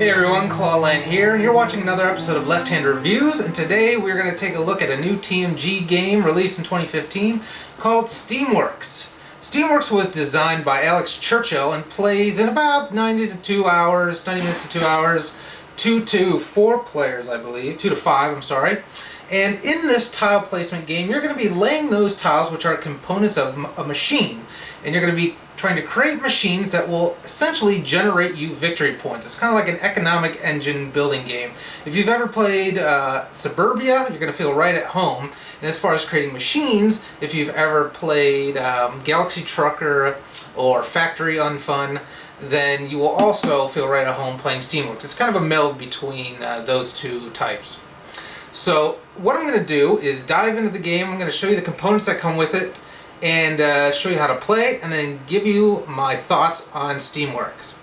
Hey everyone, Clawland here, and you're watching another episode of Left Hand Reviews, and today we're going to take a look at a new TMG game released in 2015 called Steamworks. Steamworks was designed by Alex Churchill and plays in about 90 minutes to 2 hours, 2 to 4 players I believe, 2 to 5, I'm sorry. And in this tile placement game, you're going to be laying those tiles which are components of a machine, and you're going to be trying to create machines that will essentially generate you victory points. It's kind of like an economic engine building game. If you've ever played Suburbia, you're going to feel right at home. And as far as creating machines, if you've ever played Galaxy Trucker or Factory Unfun, then you will also feel right at home playing Steamworks. It's kind of a meld between those two types. So what I'm going to do is dive into the game. I'm going to show you the components that come with it, and show you how to play, and then give you my thoughts on Steamworks.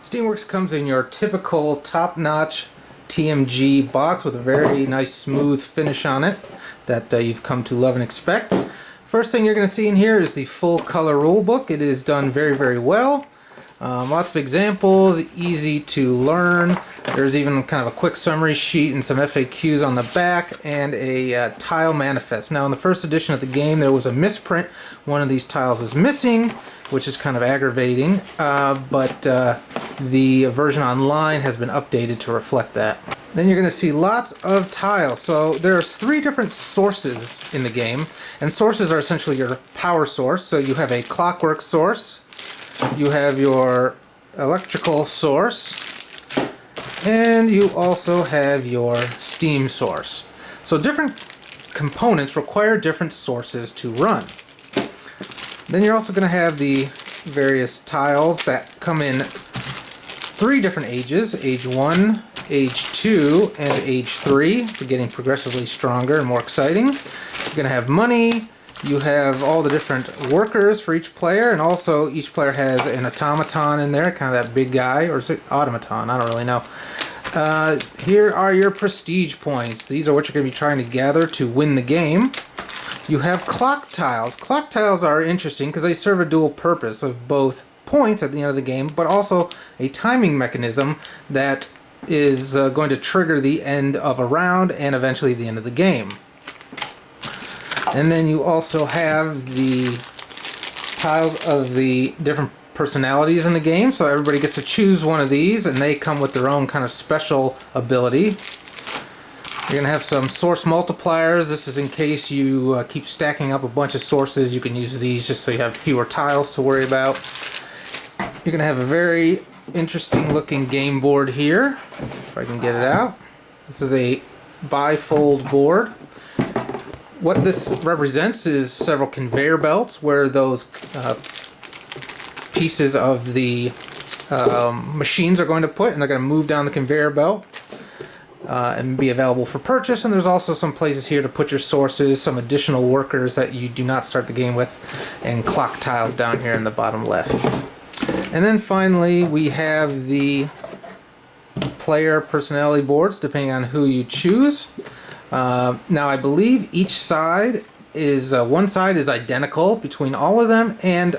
Steamworks comes in your typical top-notch TMG box with a very nice smooth finish on it that you've come to love and expect. First thing you're going to see in here is the full color rulebook. It is done very, very well. Lots of examples, easy to learn. There's even kind of a quick summary sheet and some FAQs on the back, and a tile manifest. Now in the first edition of the game there was a misprint. One of these tiles is missing, which is kind of aggravating, but the version online has been updated to reflect that. Then you're going to see lots of tiles. So there's 3 different sources in the game, and sources are essentially your power source. So you have a Clockwork source, you have your electrical source, and you also have your steam source. So different components require different sources to run. Then you're also going to have the various tiles that come in 3 different ages: age 1, age 2, and age 3. They're getting progressively stronger and more exciting. You're going to have money. You have all the different workers for each player, and also each player has an automaton in there, kind of that big guy, or is it automaton? I don't really know. Here are your prestige points. These are what you're going to be trying to gather to win the game. You have clock tiles. Clock tiles are interesting because they serve a dual purpose of both points at the end of the game, but also a timing mechanism that is going to trigger the end of a round and eventually the end of the game. And then you also have the tiles of the different personalities in the game, so everybody gets to choose one of these, and they come with their own kind of special ability. You're going to have some source multipliers. This is in case you keep stacking up a bunch of sources. You can use these just so you have fewer tiles to worry about. You're going to have a very interesting looking game board here, if I can get it out. This is a bifold board. What this represents is several conveyor belts where those pieces of the machines are going to put, and they're going to move down the conveyor belt and be available for purchase. And there's also some places here to put your sources, some additional workers that you do not start the game with, and clock tiles down here in the bottom left. And then finally we have the player personality boards, depending on who you choose. Now I believe each side is, one side is identical between all of them, and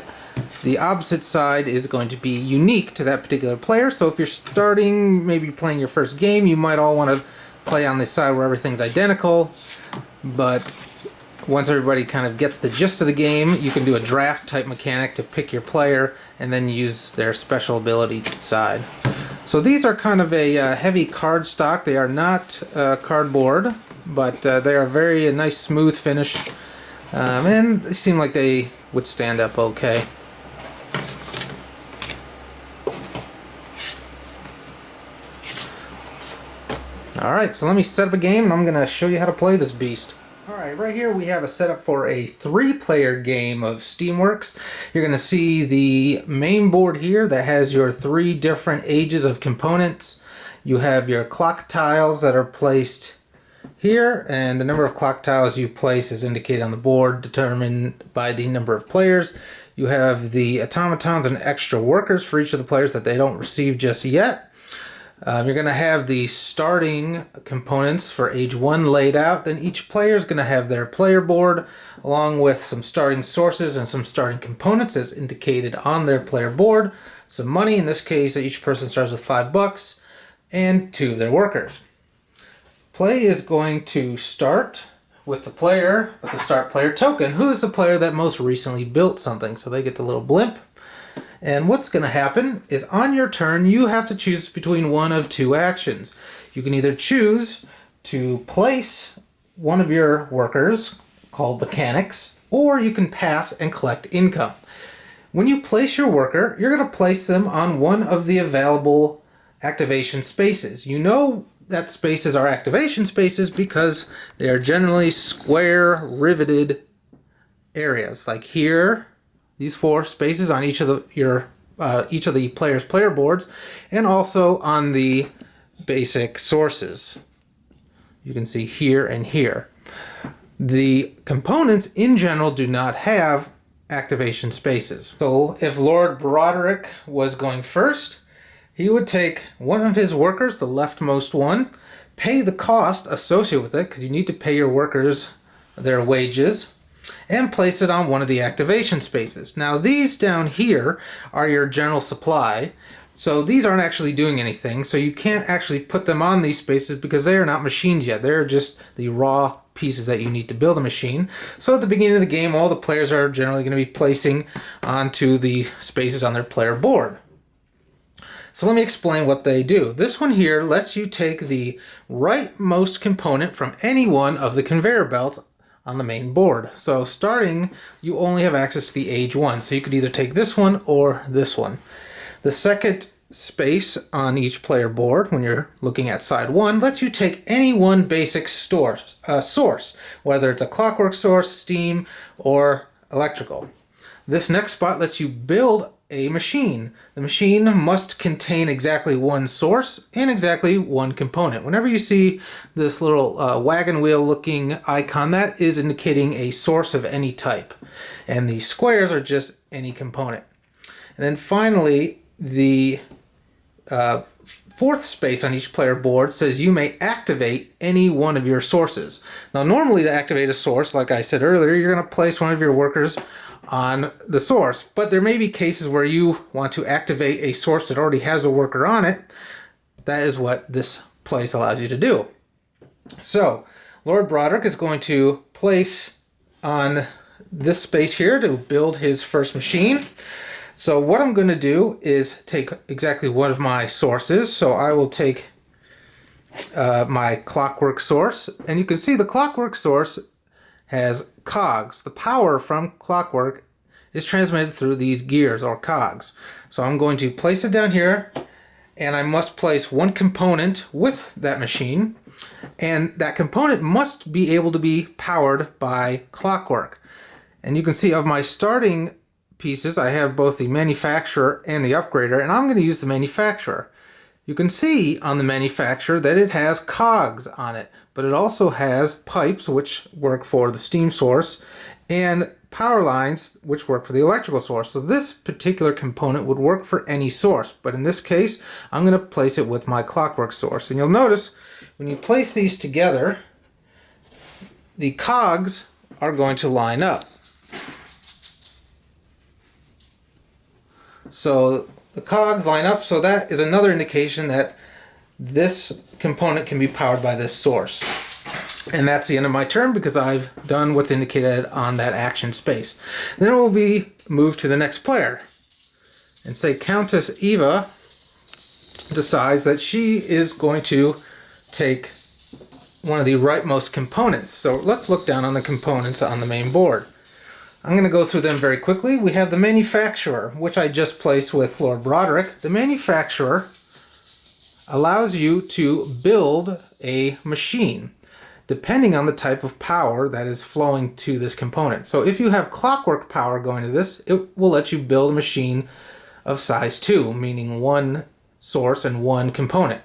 the opposite side is going to be unique to that particular player. So if you're starting, maybe playing your first game, you might all want to play on the side where everything's identical, but once everybody kind of gets the gist of the game, you can do a draft type mechanic to pick your player and then use their special ability side. So these are kind of a heavy card stock. They are not cardboard, but they are very nice smooth finish, and they seem like they would stand up okay. Alright, so let me set up a game and I'm going to show you how to play this beast. Alright, right here we have a setup for a 3-player game of Steamworks. You're going to see the main board here that has your 3 different ages of components. You have your clock tiles that are placed here, and the number of clock tiles you place is indicated on the board, determined by the number of players. You have the automatons and extra workers for each of the players that they don't receive just yet. You're going to have the starting components for age 1 laid out. Then each player is going to have their player board along with some starting sources and some starting components as indicated on their player board. Some money, in this case each person starts with $5, and 2 of their workers. Play is going to start with the player with the start player token, who is the player that most recently built something. So they get the little blimp. And what's going to happen is on your turn, you have to choose between one of 2 actions. You can either choose to place one of your workers, called mechanics, or you can pass and collect income. When you place your worker, you're going to place them on one of the available activation spaces. You know that spaces are activation spaces because they are generally square riveted areas. Like here, these 4 spaces on each of the player's player boards, and also on the basic sources. You can see here and here. The components in general do not have activation spaces. So if Lord Broderick was going first, he would take one of his workers, the leftmost one, pay the cost associated with it, because you need to pay your workers their wages, and place it on one of the activation spaces. Now these down here are your general supply, so these aren't actually doing anything, so you can't actually put them on these spaces because they are not machines yet. They're just the raw pieces that you need to build a machine. So at the beginning of the game, all the players are generally going to be placing onto the spaces on their player board. So let me explain what they do. This one here lets you take the rightmost component from any one of the conveyor belts on the main board. So starting, you only have access to the age 1, so you could either take this one or this one. The second space on each player board, when you're looking at side 1, lets you take any one basic source, whether it's a Clockwork source, steam, or electrical. This next spot lets you build a machine. The machine must contain exactly one source and exactly one component. Whenever you see this little wagon wheel looking icon, that is indicating a source of any type. And the squares are just any component. And then finally, the 4th space on each player board says you may activate any one of your sources. Now normally to activate a source, like I said earlier, you're going to place one of your workers on the source, but there may be cases where you want to activate a source that already has a worker on it. That is what this place allows you to do. So Lord Broderick is going to place on this space here to build his first machine. So what I'm going to do is take exactly one of my sources. So I will take my Clockwork source, and you can see the Clockwork source has cogs. The power from Clockwork is transmitted through these gears or cogs. So I'm going to place it down here, and I must place one component with that machine, and that component must be able to be powered by Clockwork. And you can see of my starting pieces, I have both the manufacturer and the upgrader, and I'm going to use the manufacturer. You can see on the manufacturer that it has cogs on it, but it also has pipes, which work for the steam source, and power lines, which work for the electrical source. So this particular component would work for any source, but in this case, I'm going to place it with my Clockwork source. And you'll notice when you place these together, the cogs are going to line up. So the cogs line up, so that is another indication that this component can be powered by this source. And that's the end of my turn because I've done what's indicated on that action space. Then it will be moved to the next player. And say Countess Eva decides that she is going to take one of the rightmost components. So let's look down on the components on the main board. I'm going to go through them very quickly. We have the manufacturer, which I just placed with Lord Broderick. The manufacturer allows you to build a machine depending on the type of power that is flowing to this component. So if you have Clockwork power going to this, it will let you build a machine of size 2, meaning one source and one component.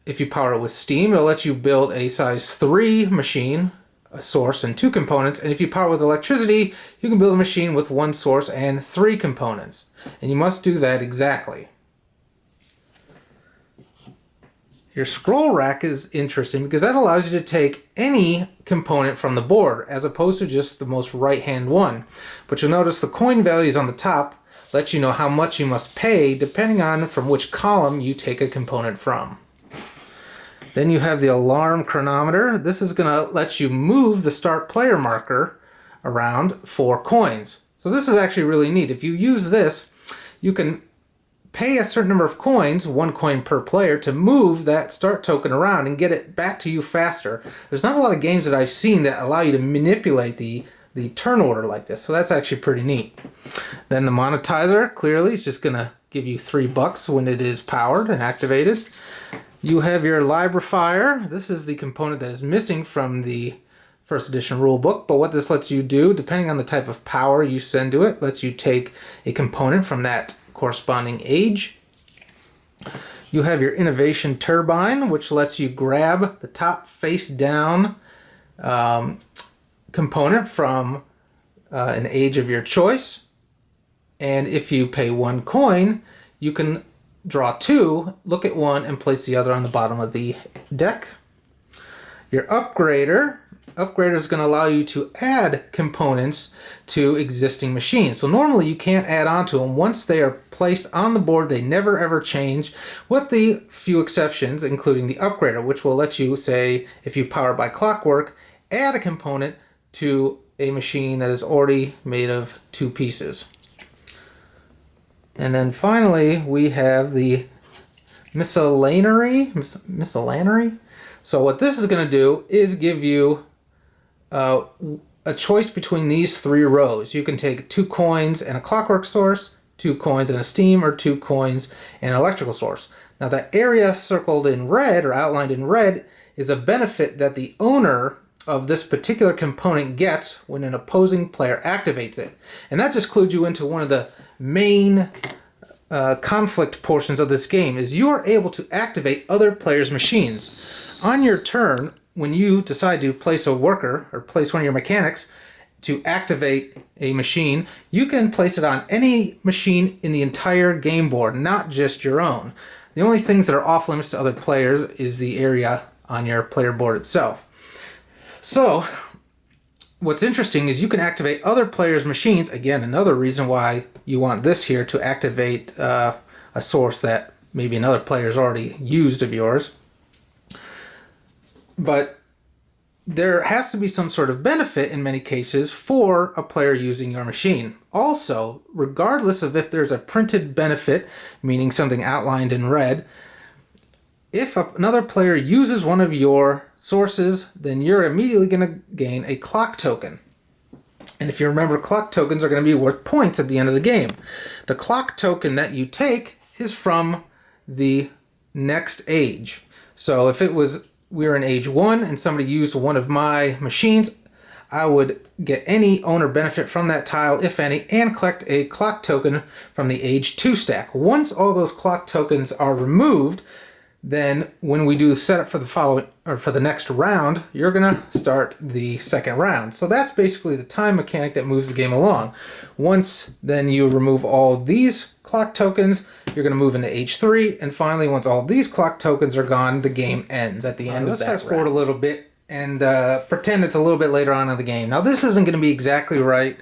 If you power it with steam, it'll let you build a size 3 machine, a source and 2 components. And if you power with electricity, you can build a machine with one source and 3 components. And you must do that exactly. Your scroll rack is interesting because that allows you to take any component from the board as opposed to just the most right-hand one. But you'll notice the coin values on the top let you know how much you must pay depending on from which column you take a component from. Then you have the alarm chronometer. This is going to let you move the start player marker around 4 coins. So this is actually really neat. If you use this, you can pay a certain number of coins, 1 coin per player, to move that start token around and get it back to you faster. There's not a lot of games that I've seen that allow you to manipulate the turn order like this, so that's actually pretty neat. Then the monetizer, clearly, is just going to give you $3 when it is powered and activated. You have your librafier. This is the component that is missing from the first edition rulebook, but what this lets you do, depending on the type of power you send to it, lets you take a component from that corresponding age. You have your innovation turbine, which lets you grab the top face down component from an age of your choice, and if you pay 1 coin, you can draw 2, look at 1, and place the other on the bottom of the deck. Your upgrader is going to allow you to add components to existing machines. So normally you can't add on to them. Once they are placed on the board, they never ever change, with the few exceptions, including the upgrader, which will let you, say, if you power by Clockwork, add a component to a machine that is already made of 2 pieces. And then finally, we have the miscellanary. So what this is going to do is give you a choice between these 3 rows. You can take 2 coins and a Clockwork source, 2 coins and a steam, or 2 coins and an electrical source. Now that area circled in red or outlined in red is a benefit that the owner of this particular component gets when an opposing player activates it. And that just clues you into one of the main conflict portions of this game, is you are able to activate other players' machines. On your turn, when you decide to place a worker or place one of your mechanics to activate a machine, you can place it on any machine in the entire game board, not just your own. The only things that are off limits to other players is the area on your player board itself. So, what's interesting is you can activate other players' machines. Again, another reason why you want this here, to activate a source that maybe another player's already used of yours. But there has to be some sort of benefit in many cases for a player using your machine. Also, regardless of if there's a printed benefit, meaning something outlined in red, if another player uses one of your sources, then you're immediately going to gain a clock token. And if you remember, clock tokens are going to be worth points at the end of the game. The clock token that you take is from the next age. So if we were in age 1 and somebody used one of my machines, I would get any owner benefit from that tile, if any, and collect a clock token from the age 2 stack. Once all those clock tokens are removed, then when we do setup for the next round, you're gonna start the second round. So that's basically the time mechanic that moves the game along. Once then you remove all these clock tokens, you're gonna move into H3, and finally, once all these clock tokens are gone, the game ends at the end of that round. Let's fast forward a little bit and pretend it's a little bit later on in the game. Now this isn't gonna be exactly right,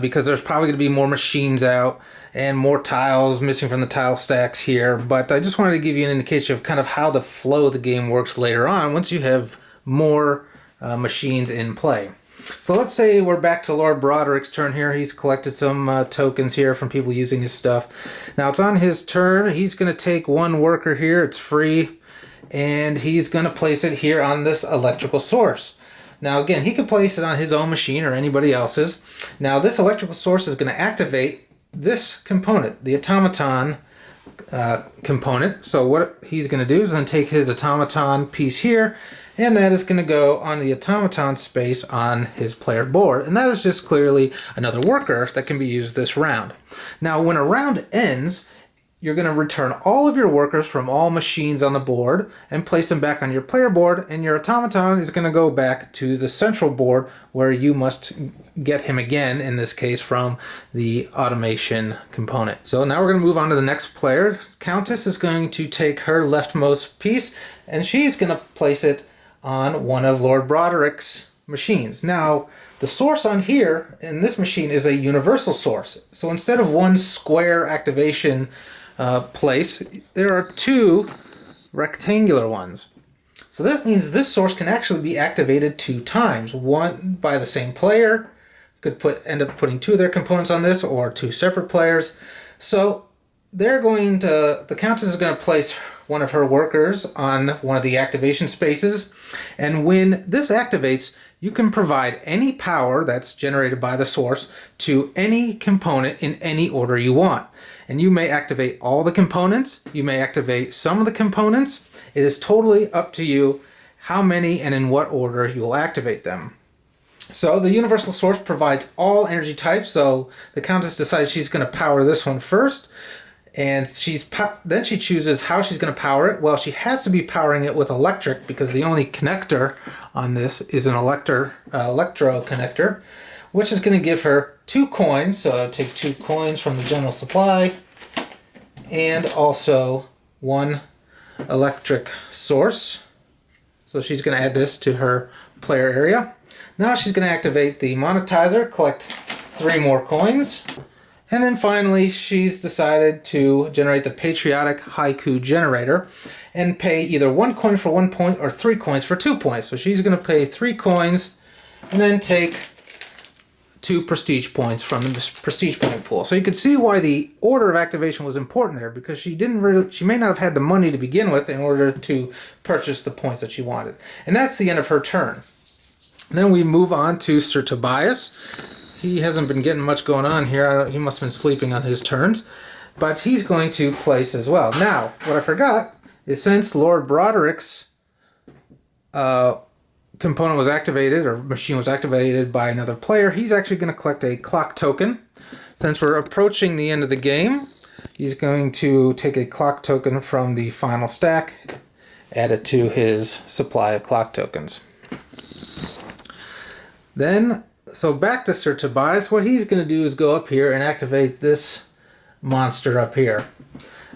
because there's probably gonna be more machines out and more tiles missing from the tile stacks here, but I just wanted to give you an indication of kind of how the flow of the game works later on once you have more machines in play. So let's say we're back to Lord Broderick's turn here. He's collected some tokens here from people using his stuff. Now it's on his turn. He's going to take 1 worker here. It's free, and he's going to place it here on this electrical source. Now again, he can place it on his own machine or anybody else's. Now this electrical source is going to activate this component, the automaton component. So what he's going to do is then take his automaton piece here, and that is going to go on the automaton space on his player board, and that is just clearly another worker that can be used this round. Now when a round ends, you're going to return all of your workers from all machines on the board and place them back on your player board, and your automaton is going to go back to the central board where you must get him again, in this case from the automation component. So now we're going to move on to the next player. Countess is going to take her leftmost piece, and she's going to place it on one of Lord Broderick's machines. Now the source on here in this machine is a universal source. So instead of 1 square activation place, there are 2 rectangular ones. So that means this source can actually be activated 2 times, one by the same player. Could end up putting 2 of their components on this, or 2 separate players. So the Countess is going to place one of her workers on one of the activation spaces, and when this activates, you can provide any power that's generated by the source to any component in any order you want. And you may activate all the components, you may activate some of the components. It is totally up to you how many and in what order you will activate them. So the universal source provides all energy types, so the Countess decides she's going to power this one first, and then she chooses how she's going to power it. Well, she has to be powering it with electric because the only connector on this is an electro connector, which is going to give her 2 coins. So I'll take 2 coins from the general supply and also 1 electric source. So she's going to add this to her player area. Now she's going to activate the monetizer, collect 3 more coins. And then finally, she's decided to generate the patriotic haiku generator and pay either 1 coin for 1 point or 3 coins for 2 points. So she's going to pay 3 coins and then take 2 prestige points from the prestige point pool. So you can see why the order of activation was important there, because she may not have had the money to begin with in order to purchase the points that she wanted. And that's the end of her turn. Then we move on to Sir Tobias. He hasn't been getting much going on here. He must have been sleeping on his turns. But he's going to place as well. Now, what I forgot is since Lord Broderick's component was activated, or machine was activated by another player, he's actually going to collect a clock token. Since we're approaching the end of the game, he's going to take a clock token from the final stack, add it to his supply of clock tokens. Then, so back to Sir Tobias, what he's going to do is go up here and activate this monster up here.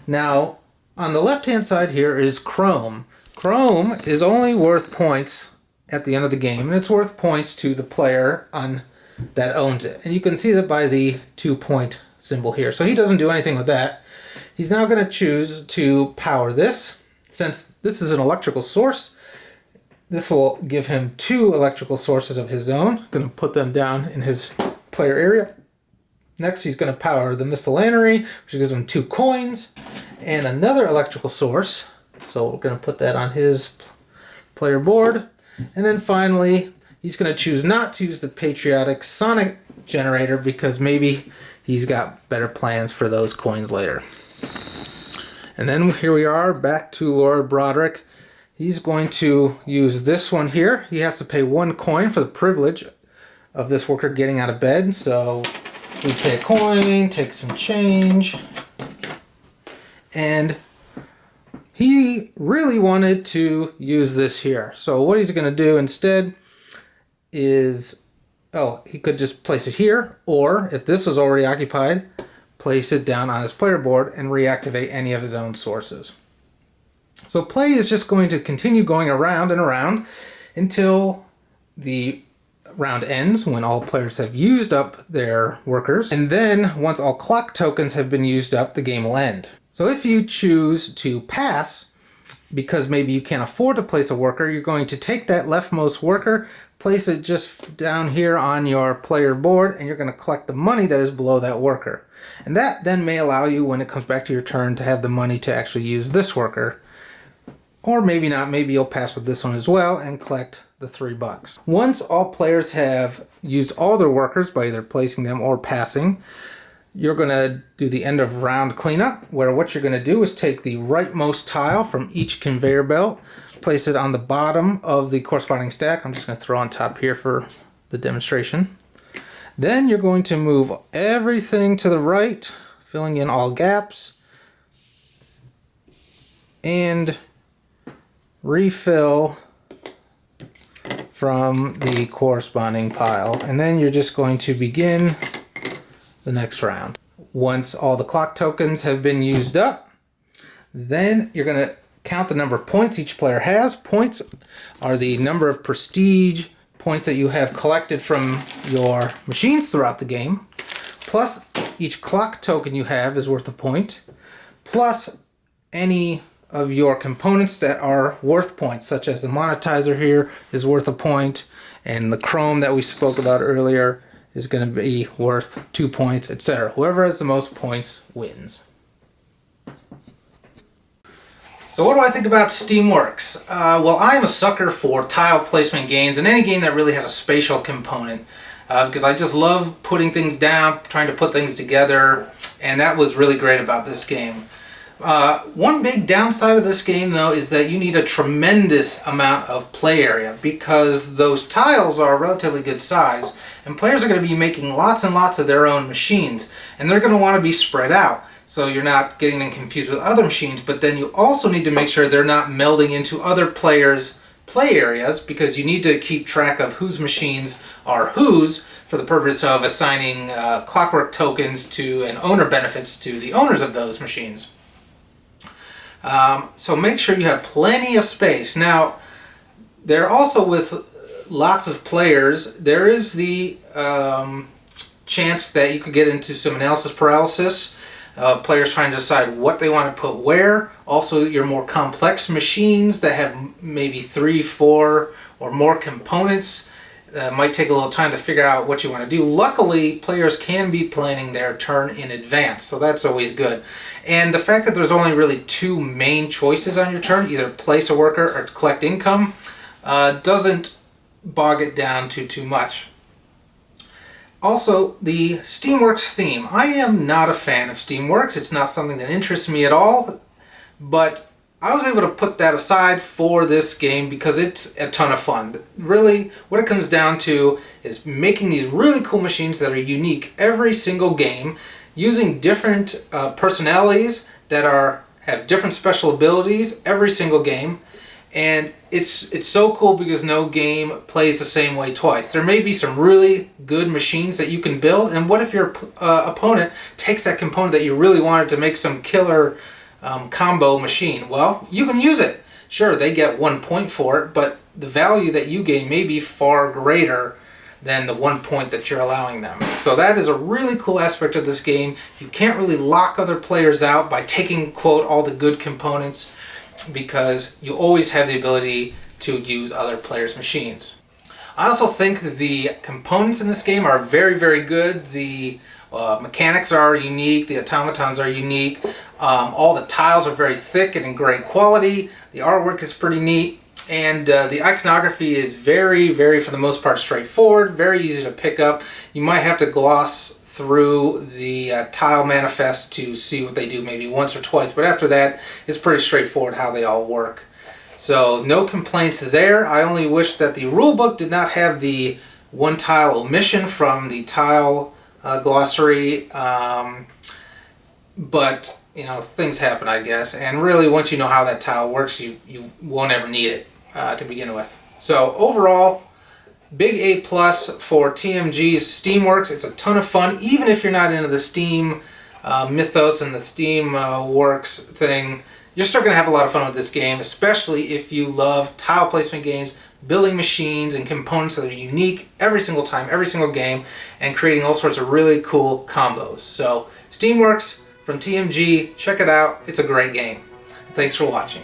Now, on the left-hand side here is Chrome. Chrome is only worth points at the end of the game, and it's worth points to the player that owns it. And you can see that by the 2-point symbol here. So he doesn't do anything with that. He's now going to choose to power this. Since this is an electrical source, this will give him 2 electrical sources of his own. Going to put them down in his player area. Next, he's going to power the miscellany, which gives him 2 coins, and another electrical source. So we're going to put that on his player board. And then finally, he's going to choose not to use the patriotic sonic generator because maybe he's got better plans for those coins later. And then here we are, back to Lord Broderick. He's going to use this one here. He has to pay 1 coin for the privilege of this worker getting out of bed. So we pay a coin, take some change, and he really wanted to use this here. So what he's going to do instead is, he could just place it here, or if this was already occupied, place it down on his player board and reactivate any of his own sources. So play is just going to continue going around and around until the round ends, when all players have used up their workers. And then once all clock tokens have been used up, the game will end. So if you choose to pass, because maybe you can't afford to place a worker, you're going to take that leftmost worker, place it just down here on your player board, and you're going to collect the money that is below that worker. And that then may allow you, when it comes back to your turn, to have the money to actually use this worker. Or maybe not, maybe you'll pass with this one as well and collect the $3. Once all players have used all their workers by either placing them or passing, you're going to do the end of round cleanup, where what you're going to do is take the rightmost tile from each conveyor belt, place it on the bottom of the corresponding stack. I'm just going to throw on top here for the demonstration. Then you're going to move everything to the right, filling in all gaps, and refill from the corresponding pile. And then you're just going to begin the next round. Once all the clock tokens have been used up, then you're going to count the number of points each player has. Points are the number of prestige points that you have collected from your machines throughout the game, plus each clock token you have is worth a point, plus any of your components that are worth points, such as the monetizer here is worth a point, and the chrome that we spoke about earlier is going to be worth 2 points, etc. Whoever has the most points wins. So what do I think about Steamworks? Well, I'm a sucker for tile placement games and any game that really has a spatial component, because I just love putting things down, trying to put things together, and that was really great about this game. One big downside of this game, though, is that you need a tremendous amount of play area, because those tiles are a relatively good size, and players are going to be making lots and lots of their own machines, and they're going to want to be spread out, so you're not getting them confused with other machines. But then you also need to make sure they're not melding into other players' play areas, because you need to keep track of whose machines are whose for the purpose of assigning Clockwork tokens to and owner benefits to the owners of those machines. So make sure you have plenty of space. Now, there also, with lots of players, there is the chance that you could get into some analysis paralysis. Players trying to decide what they want to put where. Also, your more complex machines that have maybe 3, 4, or more components might take a little time to figure out what you want to do. Luckily, players can be planning their turn in advance, so that's always good. And the fact that there's only really 2 main choices on your turn, either place a worker or collect income, doesn't bog it down to too much. Also, the Steamworks theme. I am not a fan of Steamworks. It's not something that interests me at all, but I was able to put that aside for this game because it's a ton of fun. Really, what it comes down to is making these really cool machines that are unique every single game, using different personalities that have different special abilities every single game. And it's so cool because no game plays the same way twice. There may be some really good machines that you can build, and what if your opponent takes that component that you really wanted to make some killer combo machine? Well, you can use it. Sure, they get 1 point for it, but the value that you gain may be far greater than the 1 point that you're allowing them. So that is a really cool aspect of this game. You can't really lock other players out by taking, quote, all the good components, because you always have the ability to use other players' machines. I also think the components in this game are very, very good. The mechanics are unique, the automatons are unique, all the tiles are very thick and in great quality, the artwork is pretty neat, and the iconography is very, very, for the most part, straightforward, very easy to pick up. You might have to gloss through the tile manifest to see what they do maybe once or twice, but after that it's pretty straightforward how they all work. So no complaints there. I only wish that the rulebook did not have the 1 tile omission from the tile glossary, but you know, things happen, I guess, and really once you know how that tile works, you won't ever need it to begin with. So overall, big A+ for TMG's Steamworks. It's a ton of fun, even if you're not into the Steam mythos and the Steamworks thing. You're still going to have a lot of fun with this game, especially if you love tile placement games, building machines and components that are unique every single time, every single game, and creating all sorts of really cool combos. So Steamworks from TMG, check it out. It's a great game. Thanks for watching.